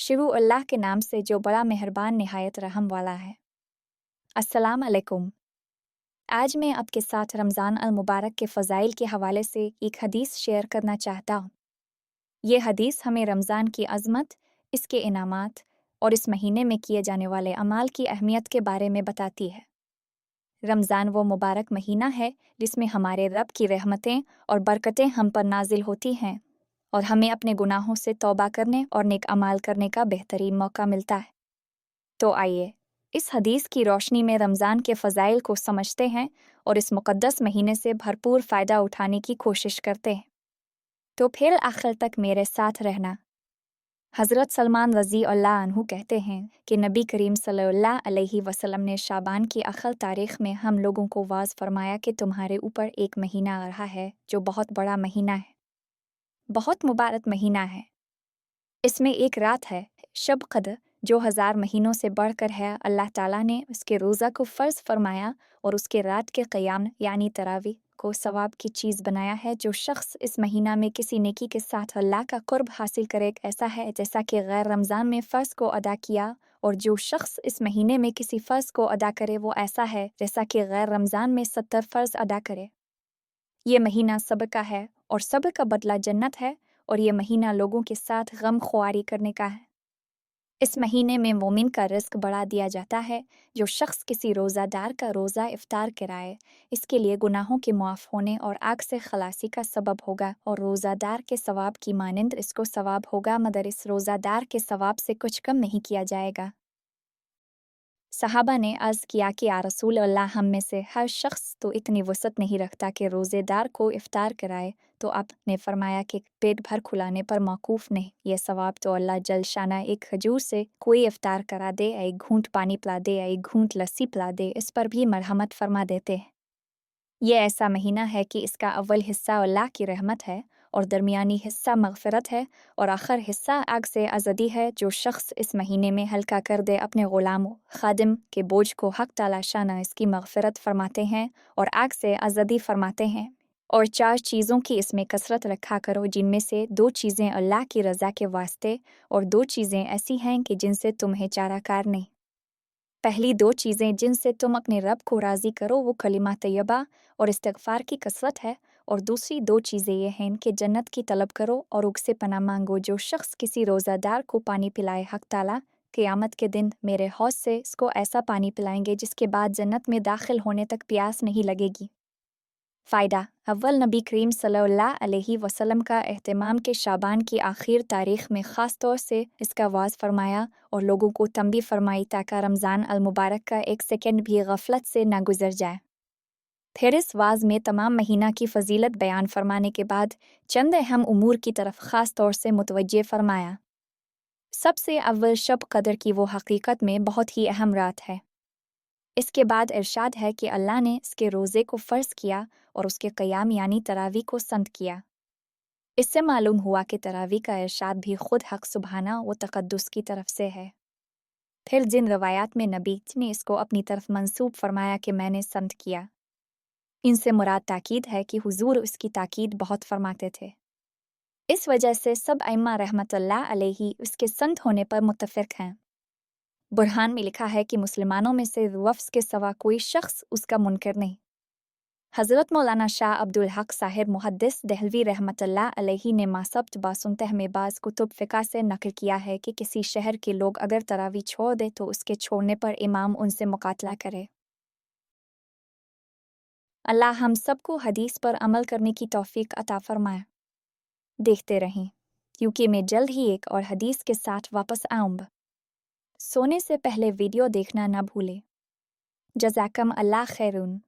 शुरू अल्लाह के नाम से जो बड़ा मेहरबान निहायत रहम वाला है। अस्सलाम अलैकुम। आज मैं आपके साथ रमज़ान अल मुबारक के फ़ज़ाइल के हवाले से एक हदीस शेयर करना चाहता हूँ। ये हदीस हमें रमज़ान की अज़मत, इसके इनामात और इस महीने में किए जाने वाले अमाल की अहमियत के बारे में बताती है। रमज़ान वो मुबारक महीना है जिसमें हमारे रब की रहमतें और बरकतें हम पर नाजिल होती हैं और हमें अपने गुनाहों से तौबा करने और नेक अमाल करने का बेहतरीन मौका मिलता है। तो आइए इस हदीस की रोशनी में रमज़ान के फ़ज़ाइल को समझते हैं और इस मुक़द्दस महीने से भरपूर फ़ायदा उठाने की कोशिश करते हैं। तो फिर आखिर तक मेरे साथ रहना। हज़रत सलमान रज़ी अल्लाह अन्हु कहते हैं कि नबी करीम सल्लल्लाहु अलैहि वसल्लम ने शाबान की आखिर तारीख़ में हम लोगों को वाज़ फरमाया कि तुम्हारे ऊपर एक महीना आ रहा है जो बहुत बड़ा महीना है, बहुत मुबारक महीना है। इसमें एक रात है, शब क़द्र, जो 1000 महीनों से बढ़कर है। अल्लाह ताला ने उसके रोज़ा को फ़र्ज़ फरमाया और उसके रात के क़याम यानी तरावी को सवाब की चीज़ बनाया है। जो शख्स इस महीना में किसी नेकी के साथ अल्लाह का क़ुर्ब हासिल करे, ऐसा है जैसा कि गैर रमज़ान में फ़र्ज़ को अदा किया, और जो शख्स इस महीने में किसी फ़र्ज़ को अदा करे वो ऐसा है जैसा कि गैर रमज़ान में 70 फ़र्ज़ अदा करे। ये महीना सब्र का है और सब्र का बदला जन्नत है, और ये महीना लोगों के साथ गम ख्वारी करने का है। इस महीने में मोमिन का रिस्क बढ़ा दिया जाता है। जो शख्स किसी रोज़ादार का रोज़ा इफ्तार कराए, इसके लिए गुनाहों के मुआफ़ होने और आग से खलासी का सबब होगा, और रोज़ादार के सवाब की मानिंद इसको सवाब होगा, मगर इस रोज़ादार के सवाब से कुछ कम नहीं किया जाएगा। सहाबा ने अर्ज़ किया कि या रसूल अल्लाह, हम में से हर शख्स तो इतनी वसत नहीं रखता कि रोज़ेदार को इफ्तार कराए। तो आपने फरमाया कि पेट भर खुलाने पर मौकूफ़ नहीं, ये सवाब तो अल्लाह जलशाना एक खजूर से कोई इफ्तार करा दे, एक घूंट पानी पिला दे, एक घूंट लस्सी पिला दे, इस पर भी मरहमत फरमा देते हैं। ये ऐसा महीना है कि इसका अव्वल हिस्सा अल्लाह की रहमत है और दरमियानी हिस्सा मग़फ़िरत है और आखिर हिस्सा आग से आज़ादी है। जो शख्स इस महीने में हल्का कर दे अपने ग़ुलाम खादिम के बोझ को, हक़ ताला शाना इसकी मग़फ़िरत फरमाते हैं और आग से आज़ादी फरमाते हैं। और 4 चीज़ों की इसमें कसरत रखा करो, जिनमें से 2 चीज़ें अल्लाह की रज़ा के वास्ते और 2 चीज़ें ऐसी हैं कि जिनसे तुम्हें चाराकार नहीं। पहली 2 चीज़ें जिनसे तुम अपने रब को राज़ी करो वो कलिमा तैयबा और इस्तिग़फ़ार की कसरत है, और दूसरी 2 चीज़ें ये हैं कि जन्नत की तलब करो और उससे पनाह मांगो। जो शख्स किसी रोज़ादार को पानी पिलाए, हक़ ताला क़यामत के दिन मेरे हौज़ से इसको ऐसा पानी पिलाएंगे जिसके बाद जन्नत में दाखिल होने तक प्यास नहीं लगेगी। फ़ायदा अव्वल, नबी करीम सल्लल्लाहु अलैहि वसल्लम का एहतमाम के शाबान की आखिर तारीख़ में ख़ास तौर से इसका वाज़ फरमाया और लोगों को तंबीह फरमाई ताकि रमज़ान अल मुबारक का एक सेकंड भी गफलत से ना गुज़र जाए। फिर इस वाज़ में तमाम महीना की फ़जीलत बयान फरमाने के बाद चंद अहम उमूर की तरफ ख़ास तौर से मुतवज्जे फरमाया। सबसे अव्वल शब क़द्र की वो हकीकत में बहुत ही अहम रात है। इसके बाद इरशाद है कि अल्लाह ने इसके रोज़े को फ़र्ज़ किया और उसके क़याम यानी तरावी को संत किया। इससे मालूम हुआ कि तरावी का इरशाद भी खुद हक़ सुबहाना व तक़द्दुस की तरफ से है। फिर जिन रवायात में नबी ने इसको अपनी तरफ मंसूब फरमाया कि मैंने संत किया, इनसे मुराद ताकीद है कि हुजूर उसकी ताकीद बहुत फरमाते थे। इस वजह से सब अइम्मा रहमतुल्लाह अलैहि उसके संत होने पर मुत्तफ़िक़ हैं। बुरहान में लिखा है कि मुसलमानों में से वफ़्स के सिवा कोई शख्स उसका मुनकर नहीं। हज़रत मौलाना शाह अब्दुल हक साहिब मुहद्दिस देहलवी रहमतुल्लाह अलैहि ने मासब्त बासुनतह में बाज़ कुतुब फ़िक़ा से नक़ल किया है कि किसी शहर के लोग अगर तरावी छोड़ दे तो उसके छोड़ने पर इमाम उनसे मुक़ातला करे। अल्लाह हम सबको हदीस पर अमल करने की तौफ़ीक़ अता फ़रमाए। देखते रहें, क्योंकि मैं जल्द ही एक और हदीस के साथ वापस आऊँगा। सोने से पहले वीडियो देखना ना भूलें। जज़ाकम अल्लाह खैरुन।